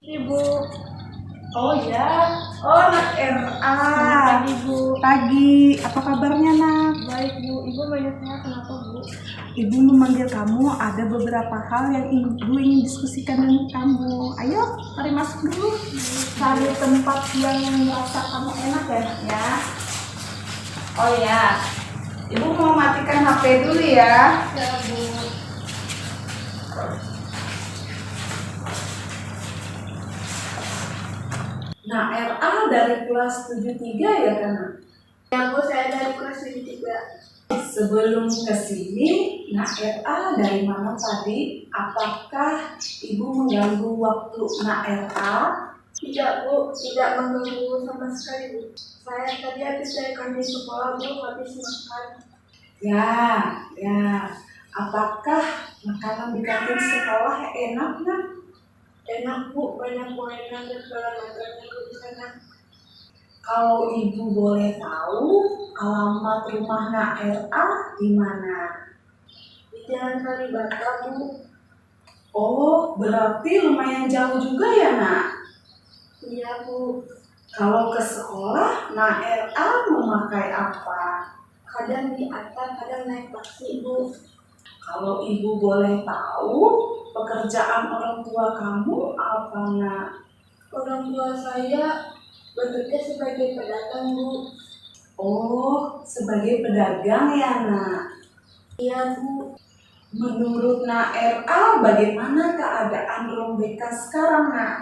Ibu, Oh ya, oh anak RA. pagi Bu. Pagi, apa kabarnya nak? Baik Bu, Ibu banyaknya kenapa Bu? Ibu memanggil kamu, ada beberapa hal yang ibu ingin diskusikan dengan kamu. Ayo, mari masuk dulu. Cari tempat yang merasa kamu enak ya, nak ya. Oh ya, ibu mau matikan HP dulu ya. Ya Bu. Nah, RA dari kelas 73 ya kan? Nak? Ya Bu, saya dari kelas 3. Sebelum ke sini, Nak RA dari mana tadi? Apakah ibu mengganggu waktu Nak RA? Tidak Bu, tidak mengganggu sama sekali Bu. Saya tadi habis dari kantin sekolah Bu, habis makan. Ya. Apakah makanan di kantin sekolah enak, Nak? Enak Bu, banyak gorengan dan segala macamnya Bu di sana. Kalau ibu boleh tahu, alamat rumah Nak RA di mana? Di Jalan Kalibata Bu. Oh, berarti lumayan jauh juga ya, Nak? Iya Bu, Kalau ke sekolah, Nak RA memakai apa? kadang di atas, kadang naik taksi Bu. Kalau ibu boleh tahu, pekerjaan orang tua kamu apa, Nak? Orang tua saya bekerja sebagai pedagang Bu. Oh, sebagai pedagang ya, Nak. Iya Bu. Menurut Nak RA, bagaimana keadaan ruang BK sekarang, Nak?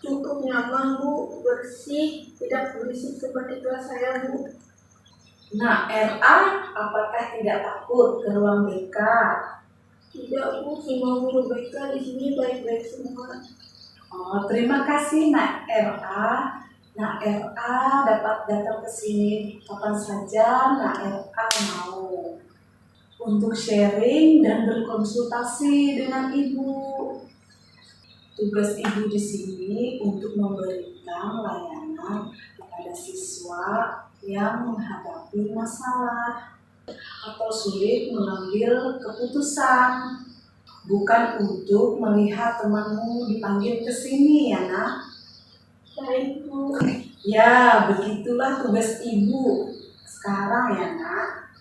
Cukup nyaman Bu, bersih, tidak berisik seperti kelas saya Bu. Nak RA, apakah tidak takut ke ruang BK? Tidak Bu, semua guru BK di sini baik-baik semua. Oh, terima kasih, Nak RA. Nak RA dapat datang ke sini kapan saja Nak RA mau untuk sharing dan berkonsultasi dengan ibu. Tugas ibu di sini untuk memberikan layanan kepada siswa yang menghadapi masalah atau sulit mengambil keputusan. Bukan untuk melihat temanmu dipanggil ke sini ya, Nak. Baik Bu. Ya, begitulah tugas ibu. Sekarang ya, Nak.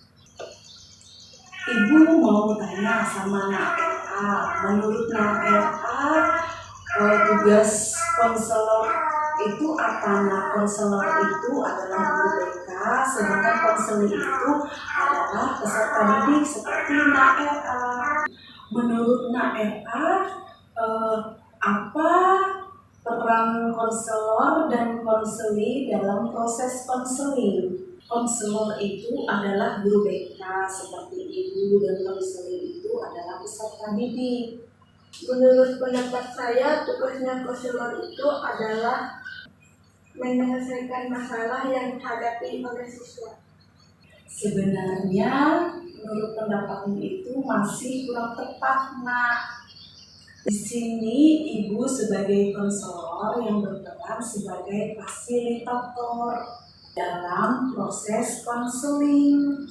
Ibu mau tanya sama Nak RA. Menurut Nak RA, tugas konselor itu apa? Nah, konselor itu adalah guru BK, sedangkan konseling itu adalah peserta didik seperti Nak RA. Menurut Nak RA, apa peran konselor dan konseli dalam proses konseling? Konselor itu adalah guru BK seperti ibu, dan konseli itu adalah peserta didik. Menurut pendapat saya, tugasnya konselor itu adalah menyelesaikan masalah yang dihadapi oleh siswa. Sebenarnya menurut pendapatmu itu masih kurang tepat, Nak. Di sini ibu sebagai konselor yang berperan sebagai fasilitator dalam proses konseling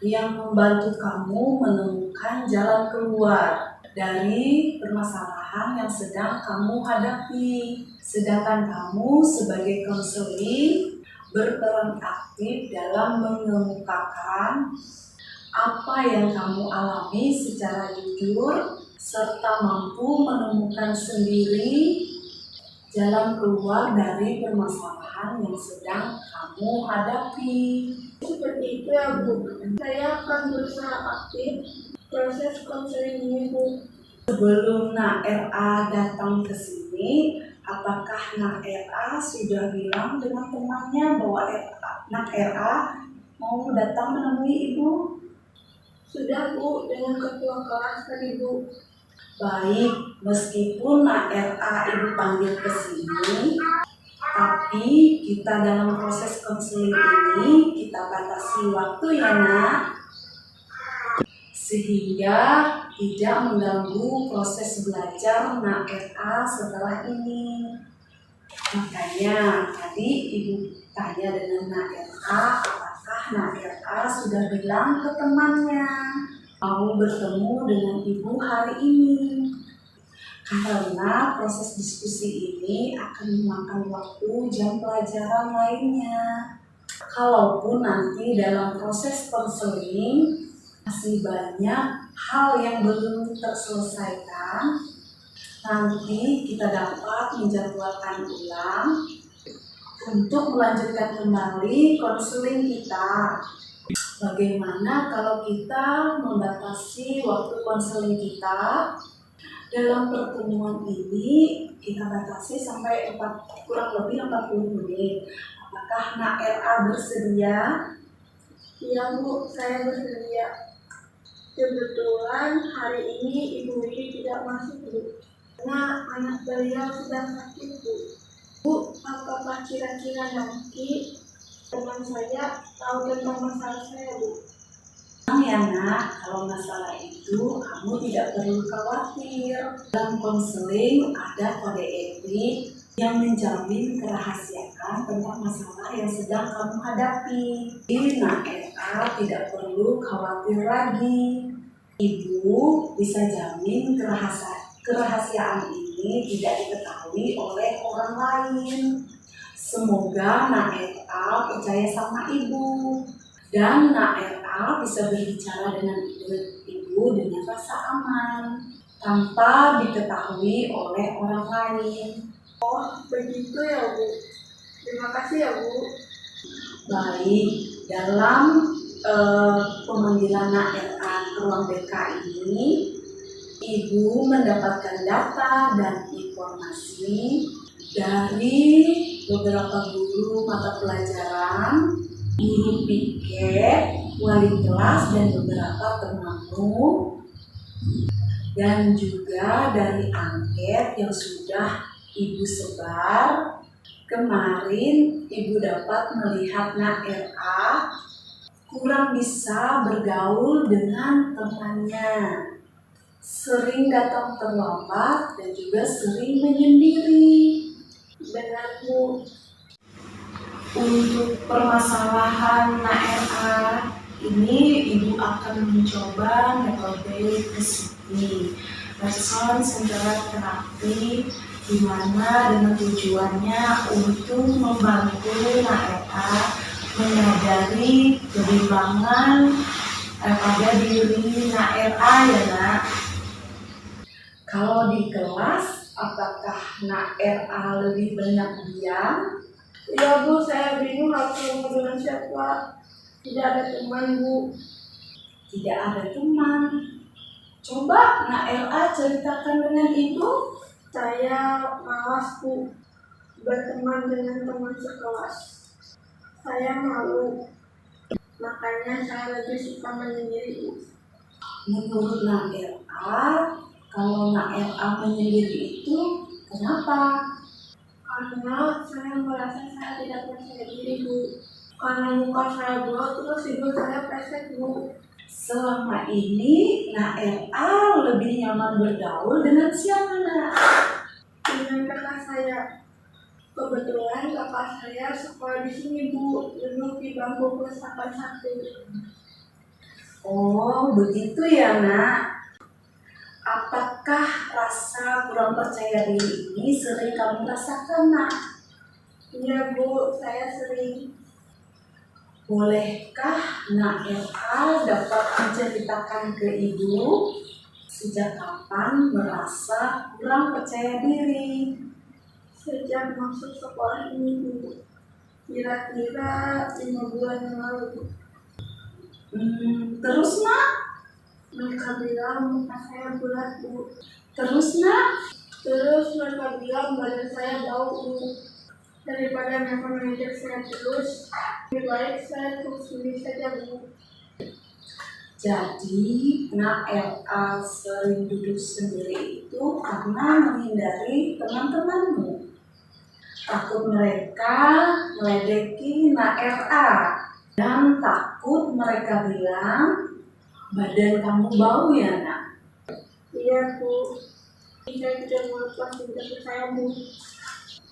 yang membantu kamu menemukan jalan keluar dari permasalahan yang sedang kamu hadapi. Sedangkan kamu sebagai konseling berperan aktif dalam mengemukakan apa yang kamu alami secara jujur, serta mampu menemukan sendiri jalan keluar dari permasalahan yang sedang kamu hadapi. Seperti itu ya Bu. Saya akan berusaha aktif proses konseling ini Bu. Sebelum Nak RA datang ke sini, apakah Nak RA sudah bilang dengan temannya bahwa Nak RA mau datang menemui ibu? Sudah Bu, dengan ketua kelas tadi Bu. Baik, meskipun Nak RA ibu panggil ke sini, tapi kita dalam proses konseling ini kita batasi waktu ya, Nak. sehingga tidak mengganggu proses belajar Nak RA setelah ini. Makanya tadi Ibu tanya dengan Nak RA, apakah Nak RA sudah bilang ke temannya mau bertemu dengan Ibu hari ini? Karena proses diskusi ini akan memakan waktu jam pelajaran lainnya. Kalaupun nanti dalam proses konseling masih banyak hal yang belum terselesaikan, nanti kita dapat menjadwalkan ulang untuk melanjutkan kembali konseling kita. Bagaimana kalau kita membatasi waktu konseling kita? Dalam pertemuan ini kita batasi sampai kurang lebih 40 menit. Apakah Nak RA bersedia? Iya Bu, saya bersedia. Kebetulan hari ini Ibu Widi tidak masuk Bu, karena anak beliau sedang sakit Bu. Bu, apakah kira-kira nanti teman saya tahu tentang masalah saya Bu? Ya Nak, kalau masalah itu kamu tidak perlu khawatir. Dalam konseling ada kode etik yang menjamin kerahasiaan tentang masalah yang sedang kamu hadapi. Jadi Nak RA tidak perlu khawatir lagi. Ibu bisa jamin kerahasiaan ini tidak diketahui oleh orang lain. Semoga Nak RA percaya sama Ibu. Dan Nak RA bisa berbicara dengan Ibu dengan rasa aman, tanpa diketahui oleh orang lain. Oh, begitu ya Bu. Terima kasih ya Bu. Baik, dalam pemanggilan Nak RA ke ruang BK ini, Ibu mendapatkan data dan informasi dari beberapa guru mata pelajaran, guru piket, wali kelas, dan beberapa temanmu, dan juga dari angket yang sudah Ibu sebar. Kemarin Ibu dapat melihat Nak RA kurang bisa bergaul dengan temannya, sering datang terlambat dan juga sering menyendiri. Benar Bu. Untuk permasalahan Nak RA ini, Ibu akan mencoba metode PSI, person centered therapy, di mana dengan tujuannya untuk membantu Nak RA menyadari kebimbangan pada diri Nak RA ya Nak. Kalau di kelas, apakah Nak RA lebih banyak diam? Iya Bu, saya bingung harus ngomong dengan siapa. Tidak ada teman Bu. Tidak ada teman. Coba Nak RA ceritakan dengan Ibu. Saya malas Bu berteman dengan teman sekelas. Saya malu. Makanya saya lebih suka menyendiri Bu. Menurut Nak RA, kalau Nak RA menyendiri itu kenapa? Karena saya merasa saya tidak percaya diri Bu. Karena muka saya bulat terus hidung saya pesek Bu. Selama ini Nak RA lebih nyaman bergaul dengan siapa Nak? Dengan kakak saya. Kebetulan kakak saya sekolah di sini Bu, duduk di bangku kelas 81. Oh begitu ya Nak. Apakah rasa kurang percaya diri ini sering kamu rasakan Nak? Iya Bu, saya sering. Bolehkah Nak RA dapat menceritakan ke Ibu sejak kapan merasa kurang percaya diri? Sejak masuk sekolah ini Bu, kira-kira 5 bulan yang lalu. Terus Nak? Mereka bilang muka saya bulat Bu. Terus Nak? Terus mereka bilang badan saya bau Bu. Daripada mereka mengejek saya terus, lebih baik saya terus sendiri saja Bu. Jadi Nak RA sering duduk sendiri itu karena menghindari teman-temanmu. Takut mereka meledeki Nak RA dan takut mereka bilang Badan kamu bau ya, nak? Iya, Bu. Saya tidak mau lepas daging saya, Bu.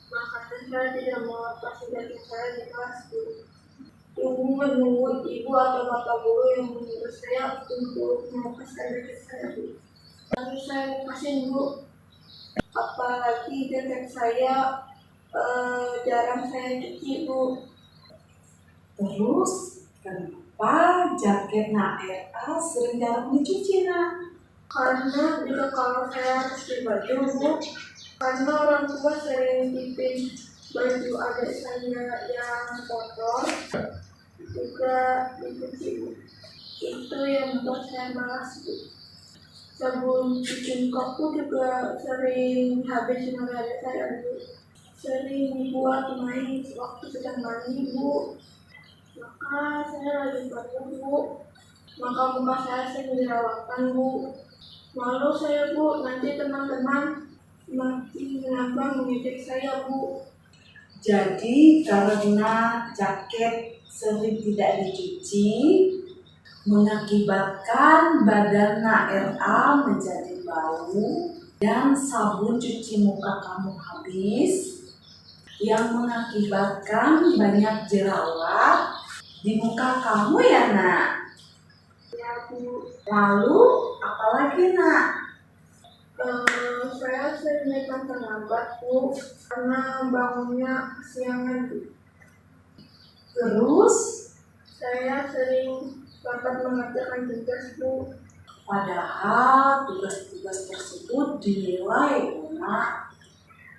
Makanya saya tidak mau lepas daging saya di kelas, Bu. Ibu menunggu ibu atau bapak guru yang menyuruh saya untuk melepaskan daging saya, Bu. Lalu saya lepasin, Bu. Apalagi jaket saya jarang saya cuci, Bu. Terus, kenapa jaket Nak RA sering jarang dicuci, nak? Karena jika kalau saya harus beli baju, Bu, karena orang tua sering titip baju adik saya yang kotor, juga dicuci, Bu. Itu yang membuat saya malas, Bu. Sabun cuci muka pun juga sering habis oleh adik saya, Bu. Sering dibuat main waktu sedang mandi, Bu. Maka saya lagi bangun, Bu. Maka muka saya sering jerawatan, Bu. Malu saya, Bu, nanti teman-teman makin menambah mengejek saya, Bu. Jadi, karena jaket sering tidak dicuci, mengakibatkan badan Nak RA menjadi bau dan sabun cuci muka kamu habis, yang mengakibatkan banyak jerawat di muka kamu ya, nak? Ya, Bu. Lalu, apalagi, nak? Saya sering makan terlambat, Bu, karena bangunnya kesiangan, Bu. Terus, Saya sering lambat mengerjakan tugas, Bu. padahal tugas-tugas tersebut dinilai nak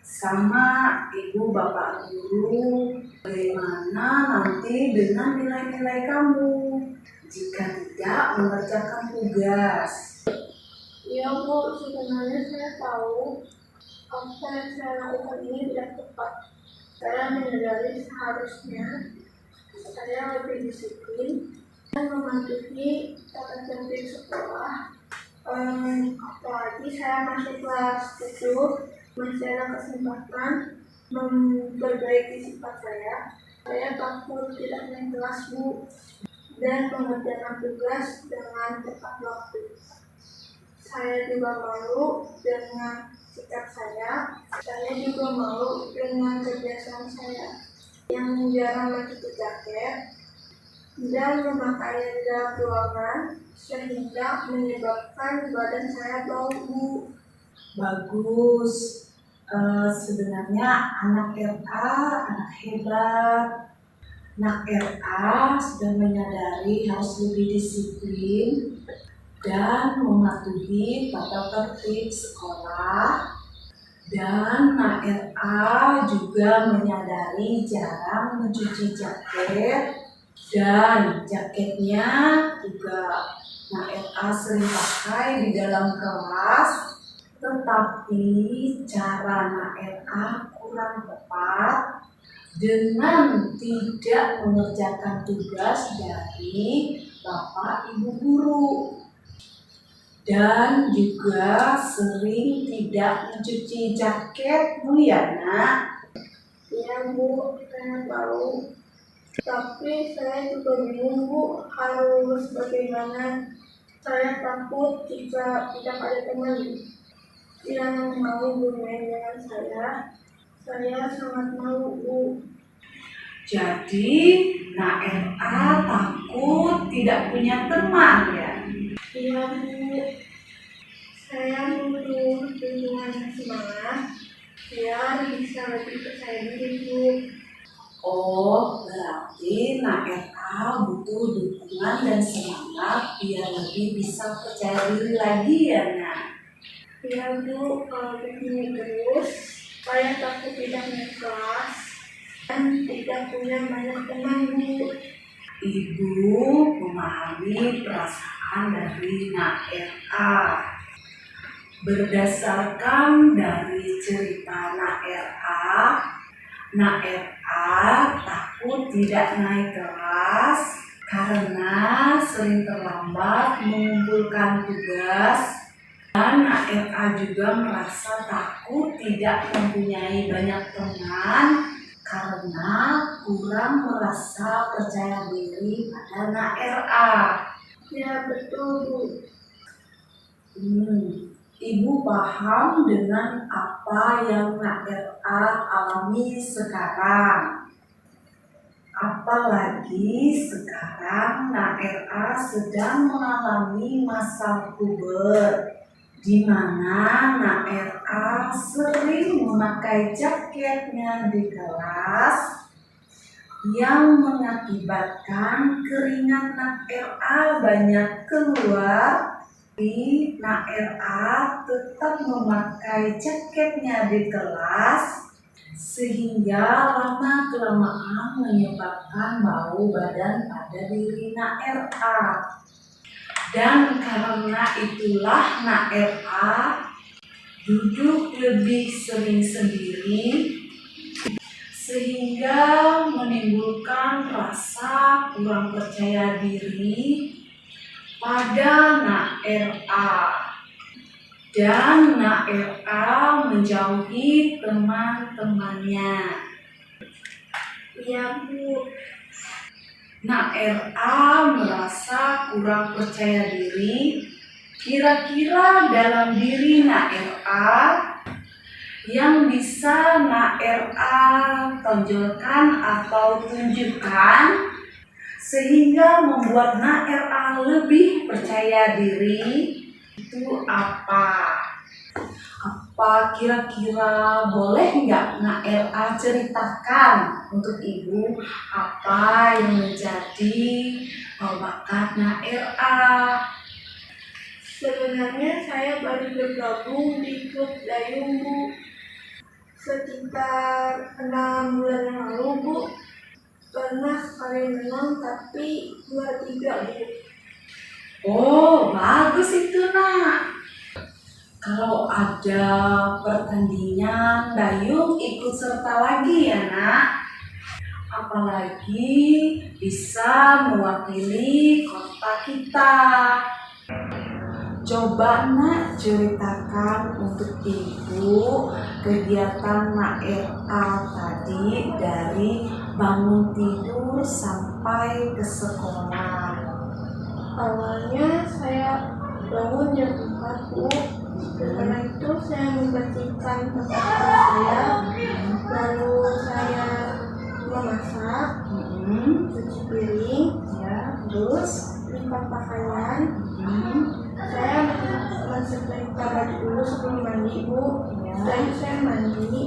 sama ibu bapak guru. Bagaimana nanti dengan nilai-nilai kamu jika tidak mengerjakan tugas? Ya, Bu, sebenarnya saya tahu apa yang saya lakukan ini tidak tepat. Saya menyadari seharusnya saya lebih disiplin dan mematuhi tata tertib sekolah. Apalagi saya masih kelas 7, masih ada kesempatan memperbaiki sifat saya. Saya takut tidak naik kelas, Bu, dan mengerjakan tugas dengan tepat waktu. Saya juga malu dengan sikap saya. Saya juga malu dengan kebiasaan saya yang jarang mencuci jaket dan memakai di dalam ruangan sehingga menyebabkan badan saya bau, Bu. Bagus. Sebenarnya anak RA anak hebat. Anak RA sudah menyadari harus lebih disiplin dan mematuhi tata tertib sekolah. Dan Nak RA juga menyadari jarang mencuci jaket, dan jaketnya juga Nak RA sering pakai di dalam kelas, tetapi cara Nak RA kurang tepat dengan tidak mengerjakan tugas dari Bapak Ibu Guru. Dan juga sering tidak mencuci jaketmu ya, nak? Iya, Bu, saya tahu. Tapi saya juga bingung, Bu, harus bagaimana. Saya takut jika tidak ada teman yang mau bermain dengan saya. Saya sangat malu, Bu. Jadi, Nak RA takut tidak punya teman ya? Iya, Bu. Saya butuh dukungan yang semangat biar bisa lebih percaya diri, Bu. Oh, berarti Nak RA butuh dukungan dan semangat biar lebih bisa percaya diri lagi ya, nak? Iya, Bu, kalau begini terus, saya takut tidak naik kelas dan tidak punya banyak teman, Bu. Ibu memahami perasaan dari Nak RA. Berdasarkan dari cerita Nak RA takut tidak naik kelas karena sering terlambat mengumpulkan tugas, dan Nak RA juga merasa takut tidak mempunyai banyak teman karena kurang merasa percaya diri pada Nak RA. Ya, betul, Bu. Ibu paham dengan apa yang Nak RA alami sekarang. Apalagi sekarang Nak RA sedang mengalami masa puber, di mana Nak RA sering memakai jaketnya di kelas yang mengakibatkan keringat Nak RA banyak keluar. Tapi Nak RA tetap memakai jaketnya di kelas sehingga lama-kelamaan menyebabkan bau badan pada diri Nak RA. Dan karena itulah Nak RA duduk lebih sering sendiri sehingga menimbulkan rasa kurang percaya diri pada Nak RA. Dan Nak RA menjauhi teman-temannya. Iya, Bu. Nak RA merasa kurang percaya diri. Kira-kira dalam diri Nak RA yang bisa Nak RA tonjolkan atau tunjukkan sehingga membuat Nak RA lebih percaya diri itu apa? Apa kira-kira boleh nggak Nak RA ceritakan untuk Ibu apa yang menjadi bakat Nak RA? Sebenarnya saya baru bergabung di klub dayung, Bu. Sekitar 6 bulan yang lalu, Bu. Pernah sekali menang tapi 2-3, Bu. Oh, bagus itu Nak. Kalau ada pertandingan dayung ikut serta lagi ya Nak. Apalagi bisa mewakili kota kita. Coba Nak ceritakan untuk Ibu kegiatan Nak RA tadi dari bangun tidur sampai ke sekolah. Awalnya saya bangun jam 4, Bu. Karena itu saya membersihkan tempat tidur saya. Lalu saya memasak, cuci piring, Ya, terus lipat pakaian. Saya mensetrika baju dulu sebelum mandi, Bu. Setelah itu saya mandi.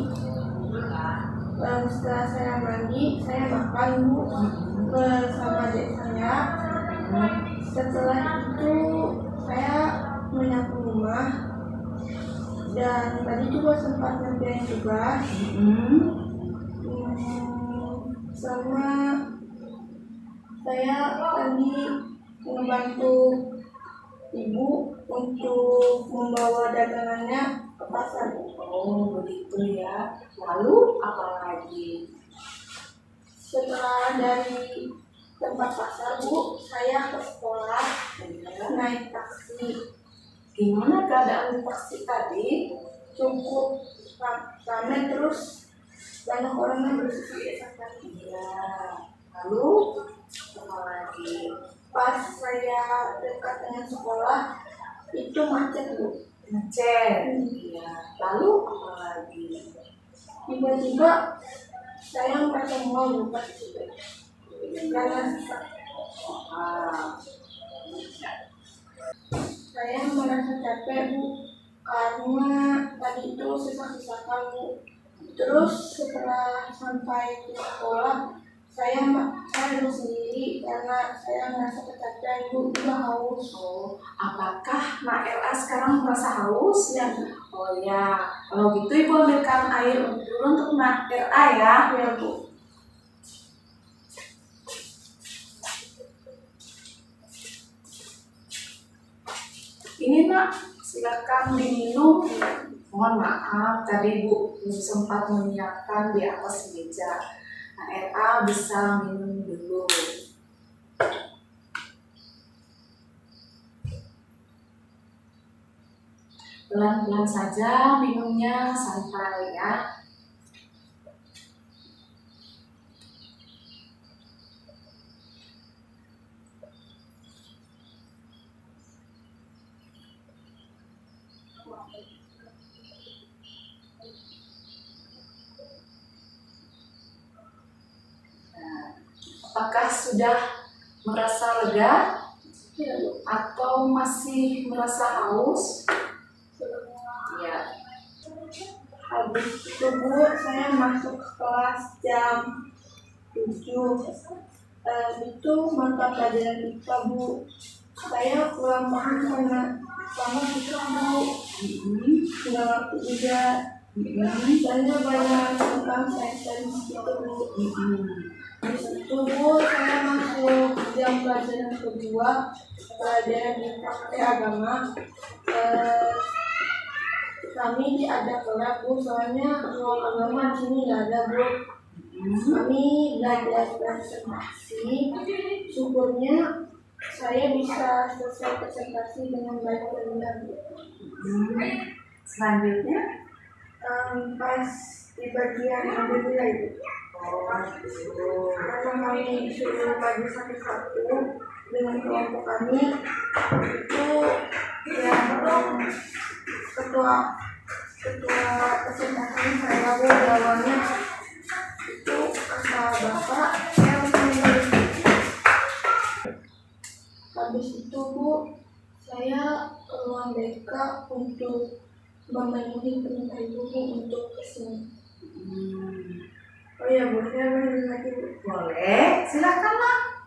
Setelah saya mandi, saya makan, Bu, bersama adik saya. Setelah itu saya menyapu rumah dan tadi juga sempat ngerjain tugas. Sama saya tadi membantu Ibu untuk membawa dagangannya ke pasar. oh begitu ya. Lalu apa lagi? Setelah dari tempat pasar, Bu, saya ke sekolah naik taksi. Gimana keadaan taksi tadi? Cukup ramai, terus banyak orangnya bersisik-sisakan. Ya. Lalu apa lagi? Pas saya dekat dengan sekolah itu macet, Bu. Macet. Ya. Lalu apa lagi? Tiba-tiba saya merasa mau lupa di situ karena saya merasa capek, Bu, karena tadi itu sisa-sisakan, Bu. Terus setelah sampai di sekolah saya duduk sendiri karena saya merasa kecapean, Bu, juga haus. Oh, apakah Nak RA sekarang merasa haus? Ya, Oh ya, kalau gitu Ibu ambilkan air dulu untuk Nak RA ya. ya, Bu. Ini Nak, silakan diminum. Mohon maaf, tadi Bu belum sempat menyiapkan di atas meja. Nak RA bisa minum dulu. Pelan-pelan saja minumnya, santai ya. Apakah sudah merasa lega Ya Bu, atau masih merasa haus? Ya. habis itu Bu, saya masuk kelas jam 7. Itu mata pelajaran IPA Bu. Saya pulang malam karena lama susah Bu. Nggak waktu juga. Saya banyak tentang sains gitu Bu. Habis itu Bu, saya masuk jam pelajaran kedua, pelajaran agama. Kami diajak kelas Bu, soalnya ruang agama di sini nggak ada Bu. Kami belajar presentasi. Syukurnya saya bisa selesai presentasi dengan baik dan benar Bu. Selanjutnya, Pas di bagian ambil nilai Bu, oh, karena kami disuruh bagi satu-satu dengan kelompok kami, itu yang ketua presentasi saya Bu, awalnya itu kata bapak saya mengambil. Habis itu Bu, saya ke ruang BK untuk memenuhi perintah ibu Bu untuk kesini. Oh ya Bu, saya boleh lagi Bu? boleh, silakanlah.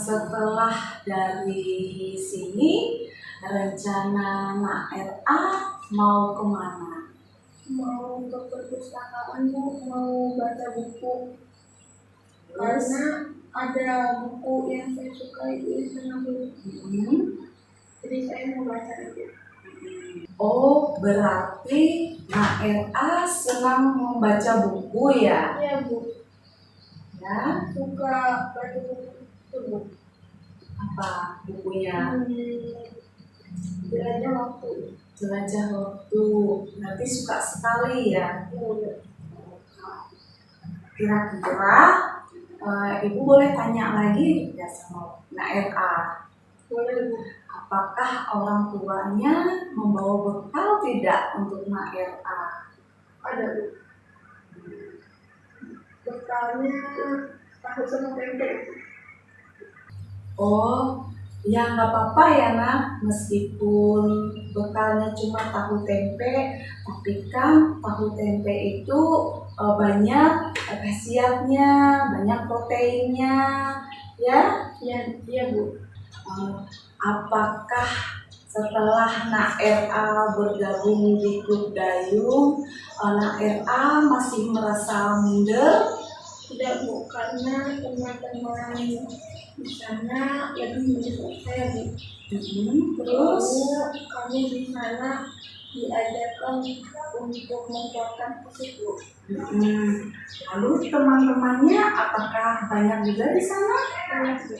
Setelah dari sini, rencana Nak RA mau kemana? Mau ke perpustakaan Bu, mau baca buku. Karena ada buku yang saya suka itu di sana Bu. Jadi saya mau baca itu. Oh, berarti Nak RA senang membaca buku ya? Iya Bu, Ya, suka baca buku itu Bu. apa bukunya? Jelajah waktu. Jelajah waktu. Berarti suka sekali ya. Kira-kira Ibu boleh tanya lagi ya sama Nak RA. Boleh Bu. Apakah orang tuanya membawa bekal tidak untuk Nak RA? Ada Bu. Bekalnya tahu sama tempe. Oh, ya nggak apa-apa ya Nak, meskipun bekalnya cuma tahu tempe, tapi kan tahu tempe itu banyak khasiatnya, banyak proteinnya, ya. Iya Bu. Apakah setelah Nak RA bergabung di klub dayung, Nak RA masih merasa minder? Tidak Bu, karena teman-teman di sana lebih mendesak saya Bu. Terus? Kami di sana diajarkan untuk menguatkan fisik Bu. Lalu teman-temannya apakah banyak juga di sana? Banyak Bu.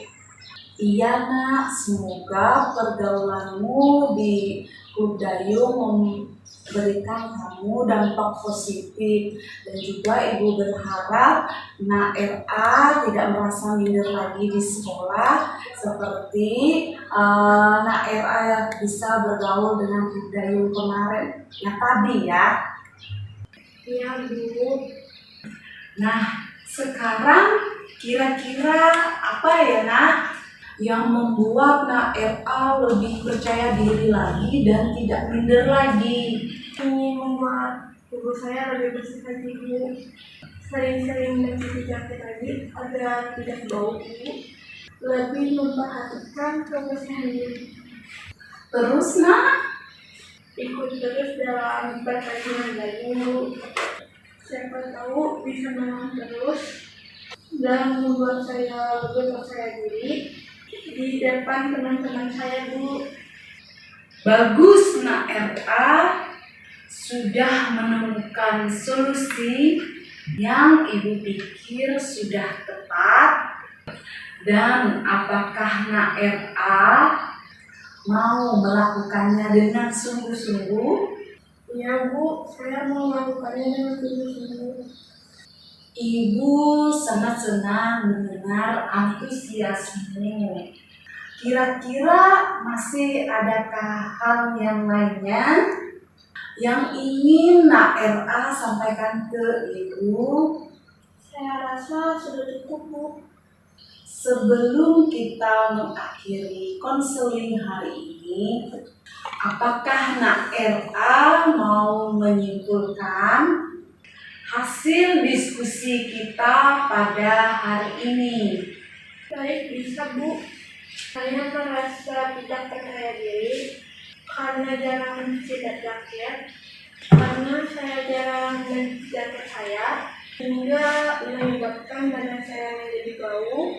Iya Nak, semoga pergaulanmu di klub dayung memberikan kamu dampak positif, dan juga Ibu berharap Nak RA tidak merasa minder lagi di sekolah seperti Nak RA bisa bergaul dengan klub dayung kemarin yang tadi ya. Iya Bu. Nah, sekarang kira-kira apa ya Nak yang membuat Nak RA lebih percaya diri lagi dan tidak minder lagi? Ini membuat tubuh saya lebih bersih lagi Bu. Sering-sering mencuci jaket lagi agar tidak bau Bu. Lebih memperhatikan kebersihan diri. Terus Nak, Ikut terus dalam pertandingan dayung Bu. Siapa tahu bisa menang terus dan membuat saya lebih percaya diri di depan teman-teman saya Bu. bagus Nak RA sudah menemukan solusi yang Ibu pikir sudah tepat Dan apakah Nak RA mau melakukannya dengan sungguh-sungguh? Iya Bu, saya mau melakukannya dengan sungguh-sungguh. Ibu sangat senang mendengar antusiasmu. Kira-kira masih adakah hal yang lainnya yang ingin Nak RA sampaikan ke Ibu? Saya rasa sudah cukup Bu. Sebelum kita mengakhiri konseling hari ini, apakah Nak RA mau menyimpulkan hasil diskusi kita pada hari ini? Baik, bisa Bu. Saya merasa tidak percaya diri karena jarang mencuci jaket, karena saya jarang mencuci jaket saya, hingga menyebabkan badan saya menjadi bau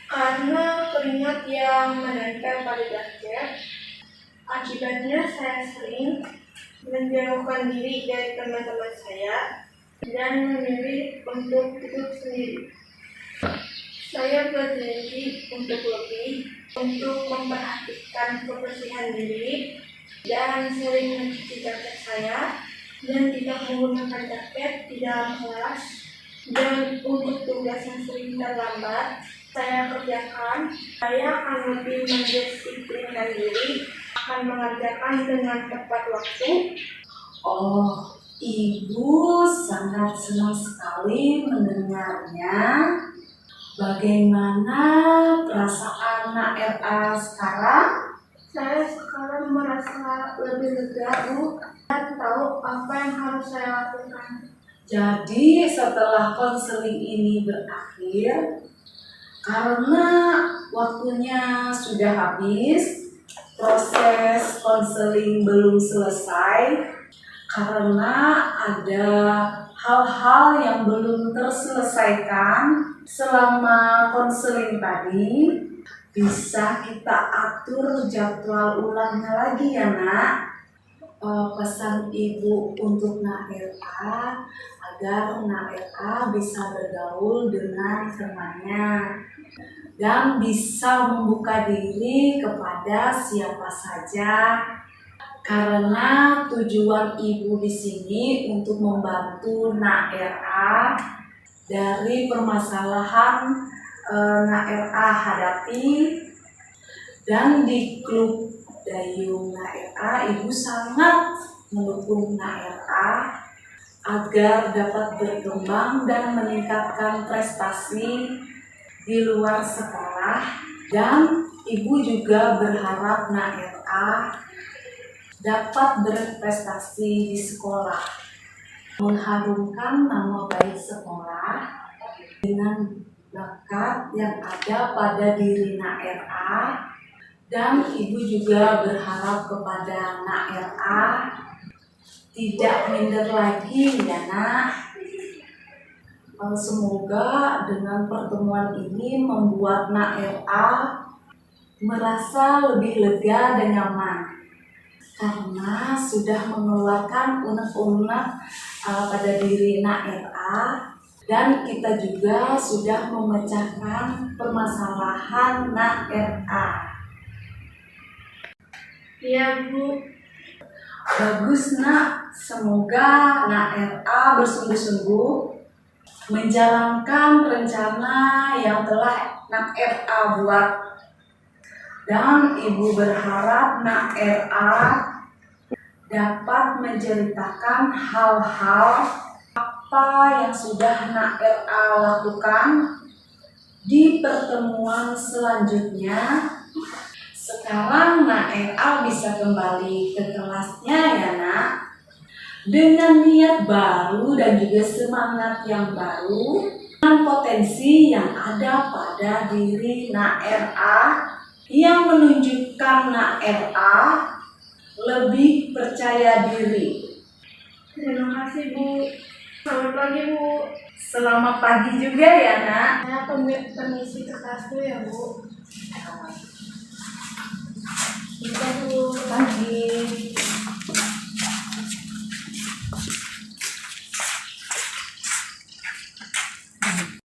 karena keringat yang menempel pada jaket. Akibatnya saya sering menjauhkan diri dari teman-teman saya dan memilih untuk hidup sendiri. Saya berjanji untuk memperhatikan kebersihan diri dan sering mencuci jaket saya dan tidak menggunakan jaket di dalam kelas, dan untuk tugas yang sering terlambat saya kerjakan. Saya akan lebih mendisiplinkan diri, akan mengerjakan dengan tepat waktu. Oh, Ibu sangat senang sekali mendengarnya. Bagaimana perasaan Nak RA sekarang? Saya sekarang merasa lebih lega Bu, dan tahu apa yang harus saya lakukan. Jadi setelah konseling ini berakhir, karena waktunya sudah habis, proses konseling belum selesai, karena ada hal-hal yang belum terselesaikan selama konseling tadi, bisa kita atur jadwal ulangnya lagi ya Nak. Pesan Ibu untuk Nak RA agar Nak RA bisa bergaul dengan temannya dan bisa membuka diri kepada siapa saja, karena tujuan Ibu di sini untuk membantu Nak RA dari permasalahan Nak RA hadapi. Dan di klub Dayung Nak RA, Ibu sangat mendukung Nak RA agar dapat berkembang dan meningkatkan prestasi di luar sekolah, dan Ibu juga berharap Nak RA dapat berprestasi di sekolah, mengharumkan nama baik sekolah dengan bakat yang ada pada diri Nak RA. Dan Ibu juga berharap kepada Nak RA tidak minder lagi ya Nak. Semoga dengan pertemuan ini membuat Nak RA merasa lebih lega dan nyaman, karena sudah mengeluarkan unek-unek pada diri Nak RA, dan kita juga sudah memecahkan permasalahan Nak RA. Iya Bu. Bagus Nak, semoga Nak RA bersungguh-sungguh menjalankan rencana yang telah Nak RA buat, dan Ibu berharap Nak RA dapat menceritakan hal-hal apa yang sudah Nak RA lakukan di pertemuan selanjutnya. Sekarang Nak RA bisa kembali ke kelasnya ya Nak, dengan niat baru dan juga semangat yang baru, dengan potensi yang ada pada diri Nak RA yang menunjukkan Nak RA lebih percaya diri. Terima kasih Bu. Selamat pagi Bu. Selamat pagi juga ya Nak. Saya permisi ke kelas dulu ya Bu. Bisa Bu. Pagi.